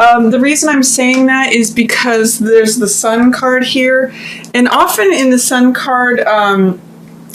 The reason I'm saying that is because there's the Sun card here, and often in the Sun card,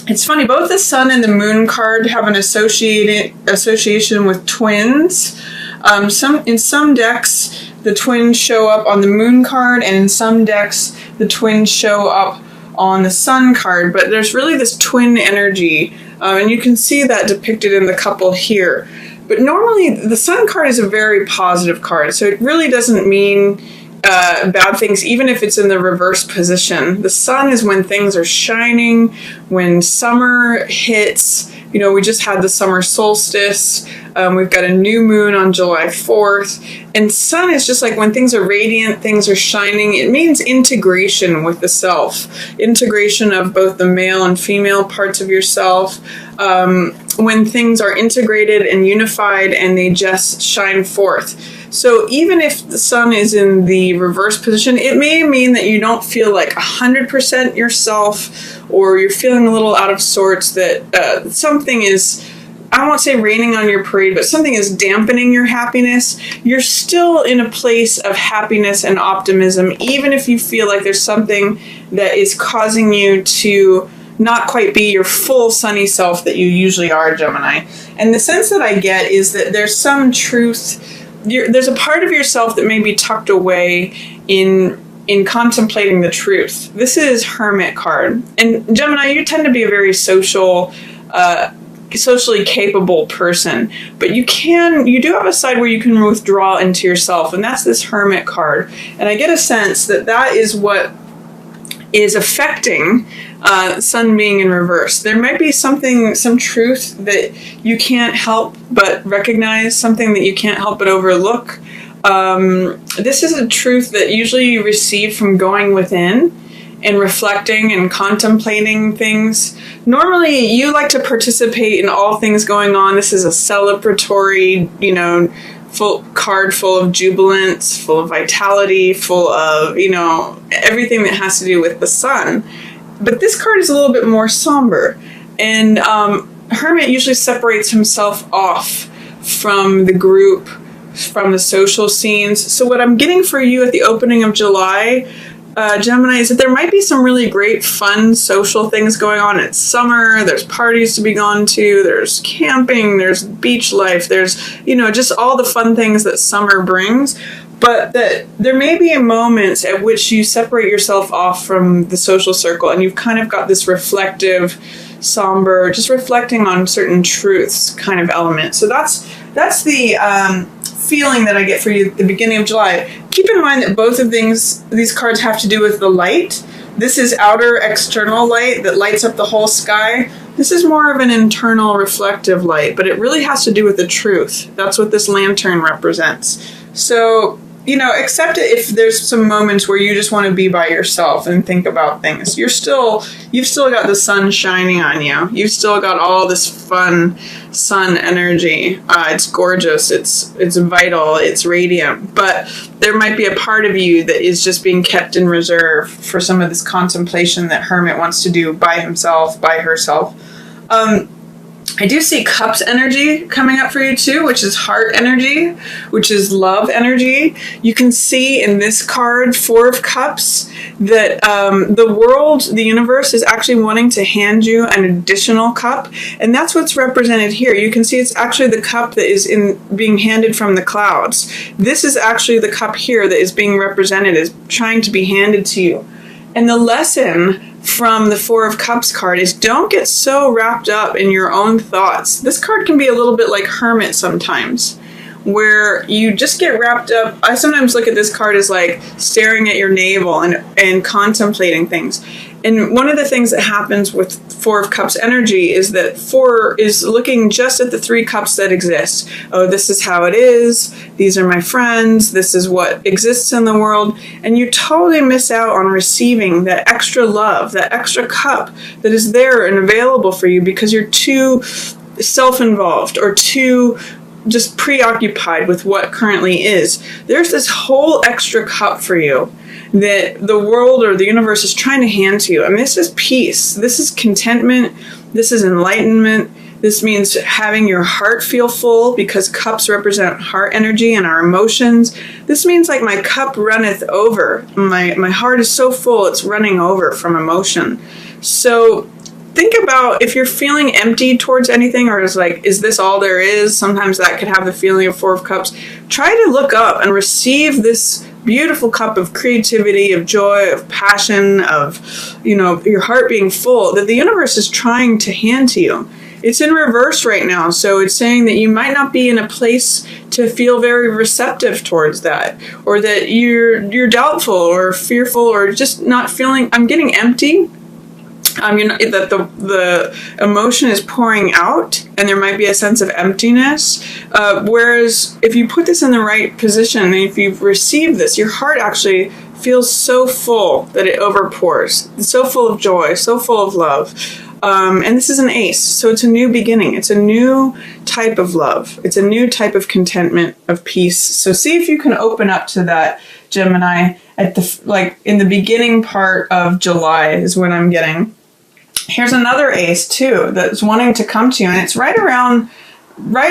it's funny, both the Sun and the Moon card have an association with twins. In some decks, the twins show up on the Moon card, and in some decks, the twins show up on the Sun card, but there's really this twin energy, and you can see that depicted in the couple here. But normally, the Sun card is a very positive card, so it really doesn't mean bad things, even if it's in the reverse position. The Sun is when things are shining, when summer hits. You know, we just had the summer solstice. We've got a new moon on July 4th. And Sun is just like when things are radiant, things are shining. It means integration with the self, integration of both the male and female parts of yourself. When things are integrated and unified and they just shine forth. So even if the Sun is in the reverse position, it may mean that you don't feel like 100% yourself, or you're feeling a little out of sorts, that something is, I won't say raining on your parade, but something is dampening your happiness. You're still in a place of happiness and optimism, even if you feel like there's something that is causing you to not quite be your full sunny self that you usually are, Gemini. And the sense that I get is that there's some truth, there's a part of yourself that may be tucked away in contemplating the truth. This is Hermit card. And Gemini, you tend to be a very socially capable person, but you do have a side where you can withdraw into yourself, and that's this Hermit card. And I get a sense that that is what is affecting Sun being in reverse. There might be some truth that you can't help but recognize, something that you can't help but overlook. This is a truth that usually you receive from going within and reflecting and contemplating things. Normally, you like to participate in all things going on. This is a celebratory, full card, full of jubilance, full of vitality, full of, everything that has to do with the Sun. But this card is a little bit more somber. And Hermit usually separates himself off from the group, from the social scenes. So what I'm getting for you at the opening of July, Gemini, is that there might be some really great, fun social things going on. It's summer, there's parties to be gone to, there's camping, there's beach life, there's, just all the fun things that summer brings. But that there may be moments at which you separate yourself off from the social circle and you've kind of got this reflective, somber, just reflecting on certain truths kind of element. So that's the feeling that I get for you at the beginning of July. Keep in mind that both of these cards have to do with the light. This is outer external light that lights up the whole sky. This is more of an internal reflective light, but it really has to do with the truth. That's what this lantern represents. So, accept it if there's some moments where you just want to be by yourself and think about things. You've still got the sun shining on you. You've still got all this fun sun energy. It's gorgeous. It's vital. It's radiant. But there might be a part of you that is just being kept in reserve for some of this contemplation that Hermit wants to do by himself, by herself. I do see Cups energy coming up for you too, which is heart energy, which is love energy. You can see in this card, 4 of Cups, that the world, the universe, is actually wanting to hand you an additional cup, and that's what's represented here. You can see it's actually the cup that is being handed from the clouds. This is actually the cup here that is being represented as trying to be handed to you. And the lesson from the 4 of Cups card is don't get so wrapped up in your own thoughts. This card can be a little bit like Hermit sometimes, where you just get wrapped up. I sometimes look at this card as like staring at your navel and contemplating things. And one of the things that happens with 4 of Cups energy is that 4 is looking just at the 3 cups that exist. Oh, this is how it is. These are my friends. This is what exists in the world. And you totally miss out on receiving that extra love, that extra cup that is there and available for you because you're too self-involved or too just preoccupied with what currently is. There's this whole extra cup for you that the world or the universe is trying to hand to you. I mean, this is peace. This is contentment. This is enlightenment. This means having your heart feel full, because cups represent heart energy and our emotions. This means like my cup runneth over. My heart is so full, it's running over from emotion. So think about if you're feeling empty towards anything, or is this all there is? Sometimes that could have the feeling of Four of Cups. Try to look up and receive this beautiful cup of creativity, of joy, of passion, of, your heart being full, that the universe is trying to hand to you. It's in reverse right now, so it's saying that you might not be in a place to feel very receptive towards that, or that you're doubtful or fearful, or just not feeling. I'm getting empty. That the emotion is pouring out, and there might be a sense of emptiness. Whereas if you put this in the right position, and if you've received this, your heart actually feels so full that it overpours. It's so full of joy, so full of love. And this is an ace, so it's a new beginning. It's a new type of love. It's a new type of contentment, of peace. So see if you can open up to that, Gemini, at in the beginning part of July is when I'm getting. Here's another ace too that's wanting to come to you, and it's right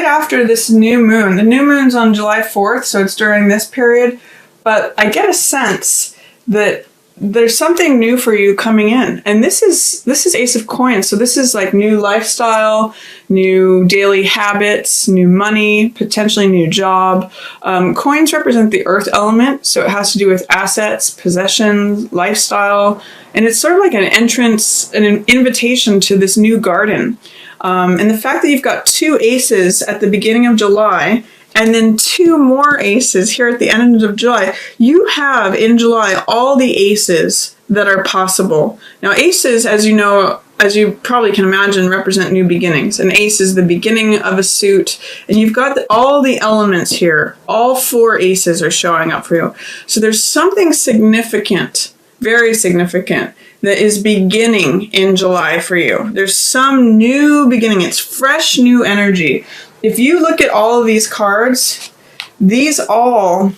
after this new moon. The new moon's on July 4th, so it's during this period. But I get a sense that there's something new for you coming in, and this is Ace of Coins. So this is like new lifestyle, new daily habits, new money, potentially new job. Coins represent the earth element, so it has to do with assets, possessions, lifestyle, and it's sort of like an entrance, an invitation to this new garden. And the fact that you've got two aces at the beginning of July, and then two more aces here at the end of July, you have in July all the aces that are possible. Now, aces, as you know, as you probably can imagine, represent new beginnings. An ace is the beginning of a suit, and you've got all the elements here. All four aces are showing up for you. So there's something significant, very significant, that is beginning in July for you. There's some new beginning. It's fresh, new energy. If you look at all of these cards, these all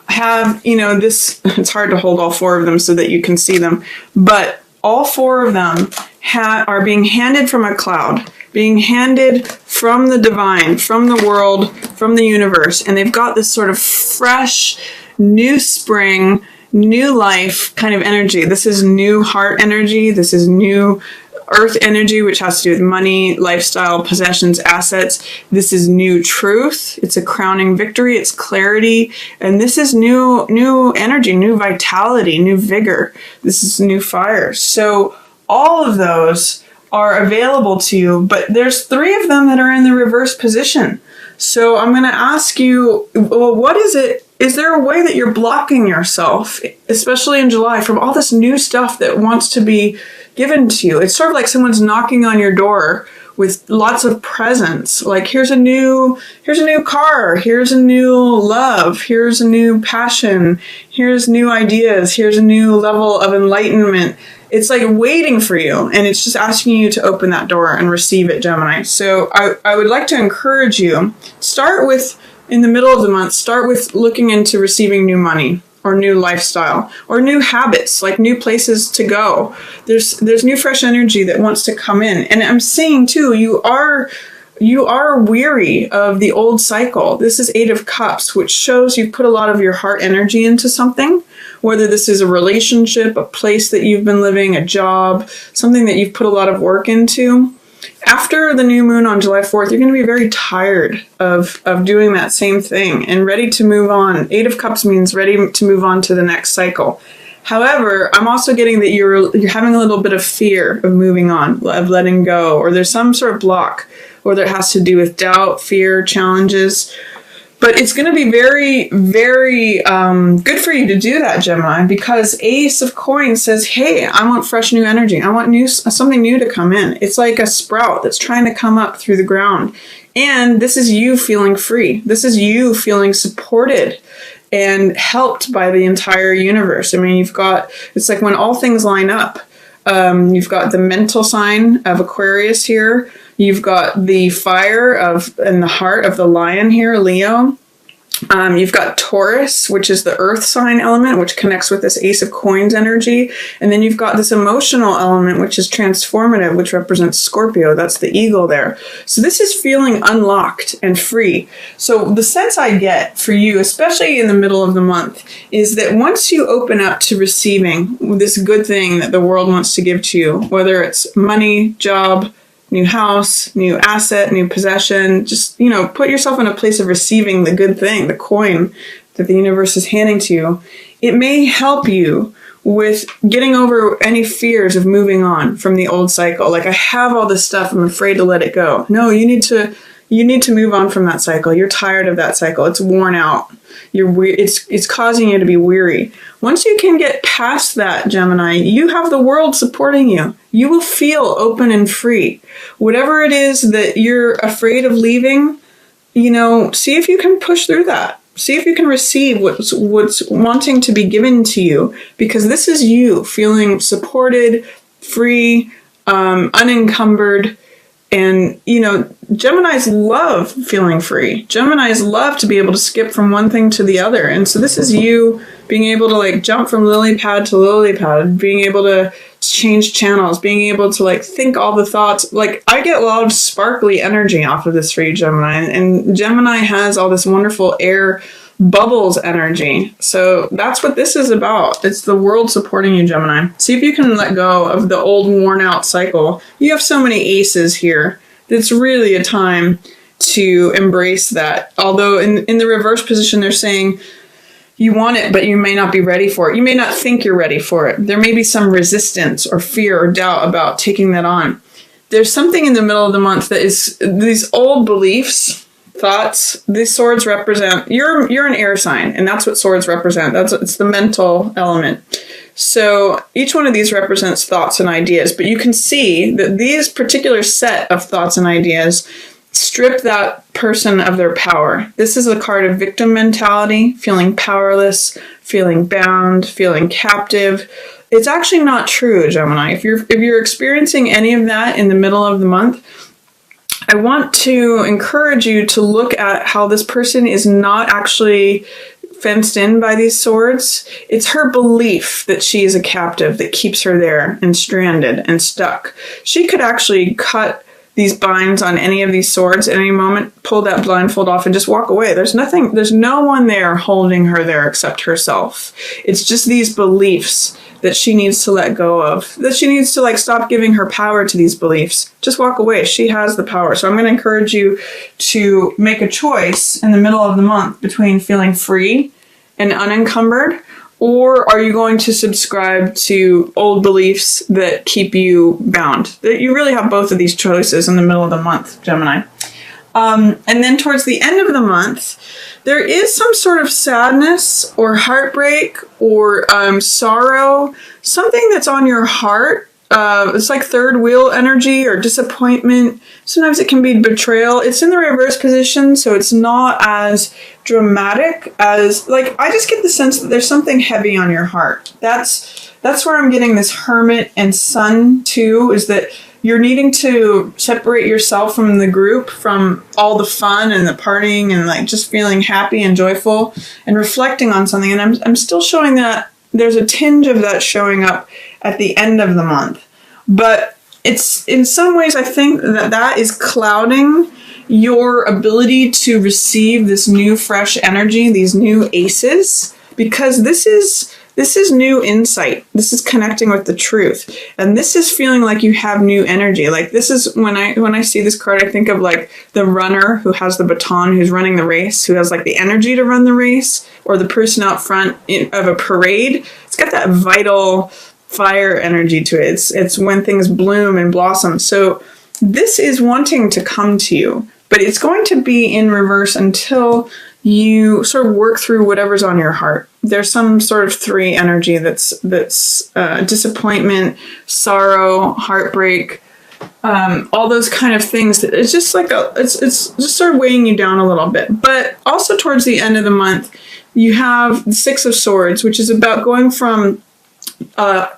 have, this, it's hard to hold all four of them so that you can see them, but all four of them are being handed from a cloud, being handed from the divine, from the world, from the universe, and they've got this sort of fresh, new spring, new life kind of energy. This is new heart energy. This is new earth energy, which has to do with money, lifestyle, possessions, assets. This is new truth. It's a crowning victory. It's clarity. And this is new energy, new vitality, new vigor. This is new fire. So all of those are available to you, but there's three of them that are in the reverse position. So I'm going to ask you, well, what is it? Is there a way that you're blocking yourself, especially in July, from all this new stuff that wants to be given to you? It's sort of like someone's knocking on your door with lots of presents. Like, here's a new car, here's a new love, here's a new passion, here's new ideas, here's a new level of enlightenment. It's like waiting for you, and it's just asking you to open that door and receive it, Gemini. So I would like to encourage you, start with, in the middle of the month, start with looking into receiving new money, or new lifestyle, or new habits, like new places to go. There's new fresh energy that wants to come in. And I'm saying too, you are weary of the old cycle. This is Eight of Cups, which shows you've put a lot of your heart energy into something, whether this is a relationship, a place that you've been living, a job, something that you've put a lot of work into. After the new moon on July 4th, you're going to be very tired of doing that same thing and ready to move on. Eight of Cups means ready to move on to the next cycle. However, I'm also getting that you're having a little bit of fear of moving on, of letting go, or there's some sort of block, or that has to do with doubt, fear, challenges. But it's going to be very, very good for you to do that, Gemini, because Ace of Coins says, hey, I want fresh new energy. I want something new to come in. It's like a sprout that's trying to come up through the ground. And this is you feeling free. This is you feeling supported and helped by the entire universe. I mean, it's like when all things line up. You've got the mental sign of Aquarius here. You've got the fire and the heart of the lion here, Leo. You've got Taurus, which is the earth sign element, which connects with this Ace of Coins energy. And then you've got this emotional element, which is transformative, which represents Scorpio. That's the eagle there. So this is feeling unlocked and free. So the sense I get for you, especially in the middle of the month, is that once you open up to receiving this good thing that the world wants to give to you, whether it's money, job, new house, new asset, new possession, just, put yourself in a place of receiving the good thing, the coin that the universe is handing to you. It may help you with getting over any fears of moving on from the old cycle. Like, I have all this stuff, I'm afraid to let it go. No, you need to move on from that cycle. You're tired of that cycle. It's worn out. It's causing you to be weary. Once you can get past that, Gemini, you have the world supporting you. You will feel open and free. Whatever it is that you're afraid of leaving, see if you can push through that. See if you can receive what's wanting to be given to you, because this is you feeling supported, free, unencumbered. And, Geminis love feeling free. Geminis love to be able to skip from one thing to the other. And so this is you being able to jump from lily pad to lily pad, being able to change channels, being able to think all the thoughts. I get a lot of sparkly energy off of this for you, Gemini. And Gemini has all this wonderful air bubbles energy. So that's what this is about. It's the world supporting you, Gemini. See if you can let go of the old worn out cycle. You have so many aces here. It's really a time to embrace that. Although in the reverse position, they're saying you want it, but you may not be ready for it. You may not think you're ready for it. There may be some resistance or fear or doubt about taking that on. There's something in the middle of the month that is these old beliefs, thoughts. These swords represent, you're an air sign, and that's what swords represent. It's the mental element. So each one of these represents thoughts and ideas, but you can see that these particular set of thoughts and ideas strip that person of their power. This is a card of victim mentality, feeling powerless, feeling bound, feeling captive. It's actually not true, Gemini. If you're experiencing any of that in the middle of the month, I want to encourage you to look at how this person is not actually fenced in by these swords. It's her belief that she is a captive that keeps her there and stranded and stuck. She could actually cut these binds on any of these swords at any moment, pull that blindfold off and just walk away. There's no one there holding her there except herself. It's just these beliefs that she needs to let go of, that she needs to stop giving her power to these beliefs. Just walk away. She has the power. So I'm going to encourage you to make a choice in the middle of the month between feeling free and unencumbered, or are you going to subscribe to old beliefs that keep you bound? You really have both of these choices in the middle of the month, Gemini. And then towards the end of the month, there is some sort of sadness or heartbreak or sorrow, something that's on your heart. It's like third wheel energy or disappointment. Sometimes it can be betrayal. It's in the reverse position, so it's not as dramatic as, I just get the sense that there's something heavy on your heart. That's where I'm getting this Hermit and Sun too, is that you're needing to separate yourself from the group, from all the fun and the partying and just feeling happy and joyful and reflecting on something. And I'm still showing that there's a tinge of that showing up at the end of the month. But it's, in some ways, I think that is clouding your ability to receive this new fresh energy, these new aces, because this is new insight. This is connecting with the truth. And this is feeling like you have new energy. This is when I see this card, I think of the runner who has the baton, who's running the race, who has the energy to run the race, or the person out front of a parade. It's got that vital fire energy to it. It's when things bloom and blossom. So this is wanting to come to you, but it's going to be in reverse until you sort of work through whatever's on your heart. There's some sort of three energy that's disappointment, sorrow, heartbreak, all those kind of things. It's just it's just sort of weighing you down a little bit. But also towards the end of the month, you have the Six of Swords, which is about going from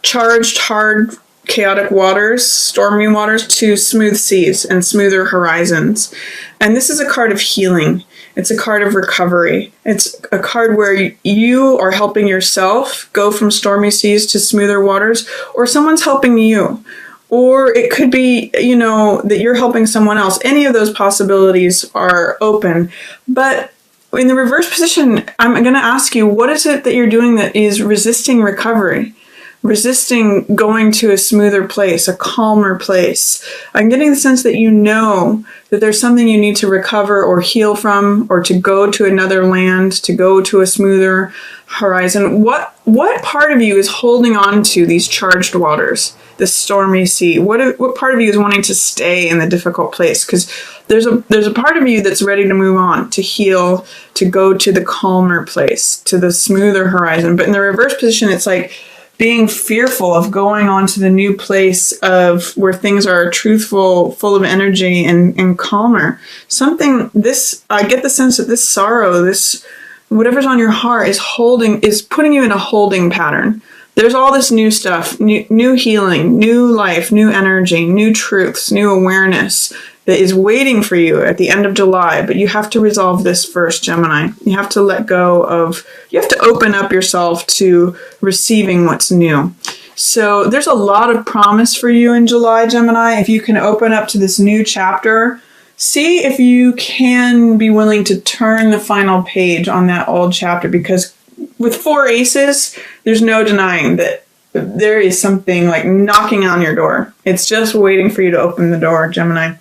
charged, hard, chaotic waters, stormy waters, to smooth seas and smoother horizons. And this is a card of healing. It's a card of recovery. It's a card where you are helping yourself go from stormy seas to smoother waters, or someone's helping you. Or it could be, you know, that you're helping someone else. Any of those possibilities are open. But in the reverse position, I'm going to ask you, what is it that you're doing that is resisting recovery? Resisting going to a smoother place, a calmer place. I'm getting the sense that you know that there's something you need to recover or heal from, or to go to another land, to go to a smoother horizon. What part of you is holding on to these charged waters, the stormy sea? What part of you is wanting to stay in the difficult place? Because there's a part of you that's ready to move on, to heal, to go to the calmer place, to the smoother horizon. But in the reverse position, it's like being fearful of going on to the new place of where things are truthful, full of energy, and calmer. I get the sense that this sorrow, this whatever's on your heart is putting you in a holding pattern. There's all this new stuff, new healing, new life, new energy, new truths, new awareness that is waiting for you at the end of July. But you have to resolve this first, Gemini. You have to you have to open up yourself to receiving what's new. So there's a lot of promise for you in July, Gemini. If you can open up to this new chapter, see if you can be willing to turn the final page on that old chapter, because with 4 aces, there's no denying that there is something like knocking on your door. It's just waiting for you to open the door, Gemini.